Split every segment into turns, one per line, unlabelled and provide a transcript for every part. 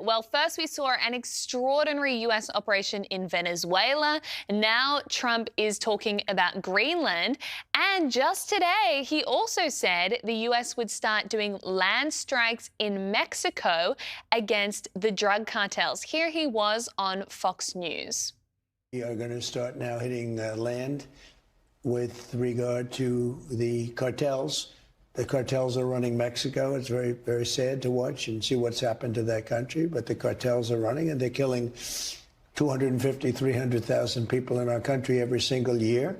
Well, first we saw an extraordinary US operation in Venezuela. Now Trump is talking about Greenland. And just today, he also said the US would start doing land strikes in Mexico against the drug cartels. Here he was on Fox News.
We are going to start now hitting land with regard to the cartels. The cartels are running Mexico. It's very, very sad to watch and see what's happened to that country. But the cartels are running, and they're killing 250, 300,000 people in our country every single year.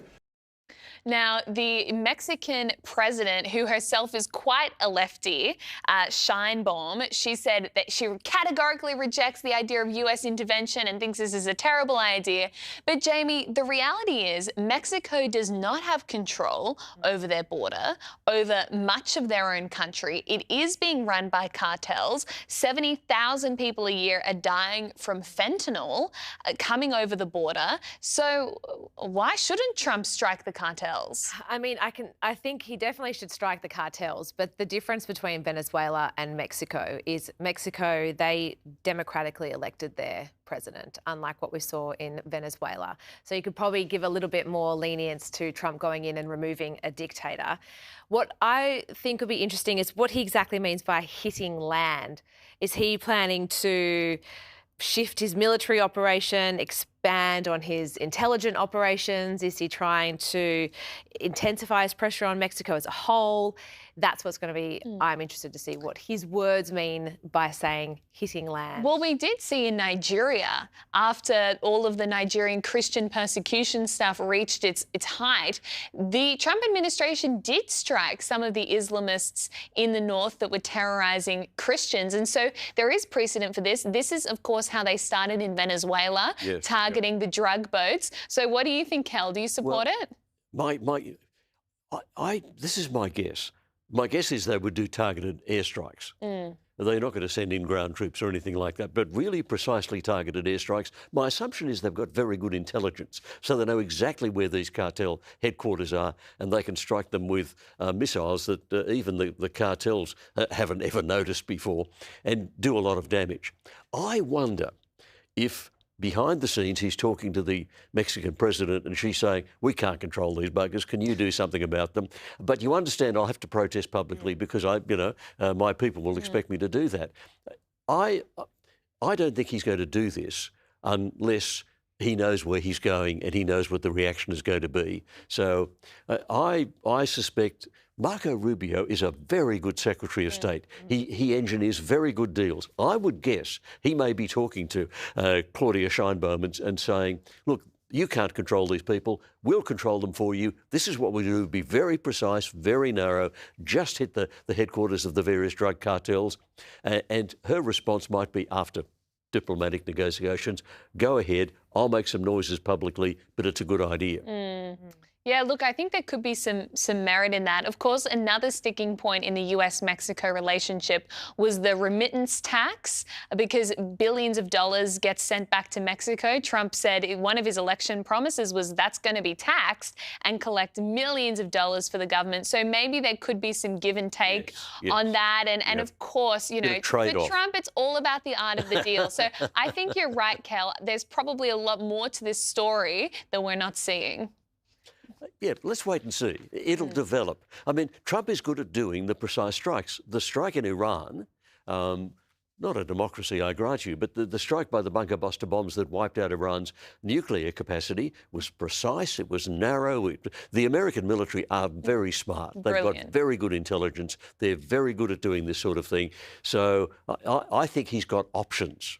Now, the Mexican president, who herself is quite a lefty, Sheinbaum, she said that she categorically rejects the idea of US intervention and thinks this is a terrible idea. But, Jamie, the reality is Mexico does not have control over their border, over much of their own country. It is being run by cartels. 70,000 people a year are dying from fentanyl coming over the border. So why shouldn't Trump strike the cartels?
I mean, I think he definitely should strike the cartels, but the difference between Venezuela and Mexico is Mexico, they democratically elected their president, unlike what we saw in Venezuela. So you could probably give a little bit more lenience to Trump going in and removing a dictator. What I think would be interesting is what he exactly means by hitting land. Is he planning to shift his military operation, expand on his intelligent operations? Is he trying to intensify his pressure on Mexico as a whole? That's what's going to be, I'm interested to see what his words mean by saying hitting land.
Well, we did see in Nigeria, after all of the Nigerian Christian persecution stuff reached its height, the Trump administration did strike some of the Islamists in the north that were terrorizing Christians. And so there is precedent for this. This is, of course, how they started in Venezuela,
yes,
targeting the drug boats. So what do you think, Kel? Do you support it?
This is my guess. My guess is they would do targeted airstrikes. They're not going to send in ground troops or anything like that, but really precisely targeted airstrikes. My assumption is they've got very good intelligence, so they know exactly where these cartel headquarters are, and they can strike them with missiles that even the cartels haven't ever noticed before, and do a lot of damage. I wonder if behind the scenes he's talking to the Mexican president and she's saying, we can't control these buggers, can you do something about them? But you understand I'll have to protest publicly because my people will expect me to do that. I don't think he's going to do this unless he knows where he's going and he knows what the reaction is going to be. So I suspect Marco Rubio is a very good Secretary of State. He engineers very good deals. I would guess he may be talking to Claudia Sheinbaum and saying, look, you can't control these people. We'll control them for you. This is what we do. Be very precise, very narrow, just hit the headquarters of the various drug cartels. And her response might be, after diplomatic negotiations, go ahead, I'll make some noises publicly, but it's a good idea.
Yeah, look, I think there could be some merit in that. Of course, another sticking point in the US-Mexico relationship was the remittance tax, because billions of dollars get sent back to Mexico. Trump said one of his election promises was that's going to be taxed and collect millions of dollars for the government. So maybe there could be some give and take on that. And of course, for Trump, it's all about the art of the deal. So I think you're right, Kel. There's probably a lot more to this story that we're not seeing.
Yeah, let's wait and see. It'll develop. I mean, Trump is good at doing the precise strikes. The strike in Iran, not a democracy, I grant you, but the strike by the bunker buster bombs that wiped out Iran's nuclear capacity was precise, it was narrow. The American military are very smart. They've got very good intelligence. They're very good at doing this sort of thing. So I think he's got options.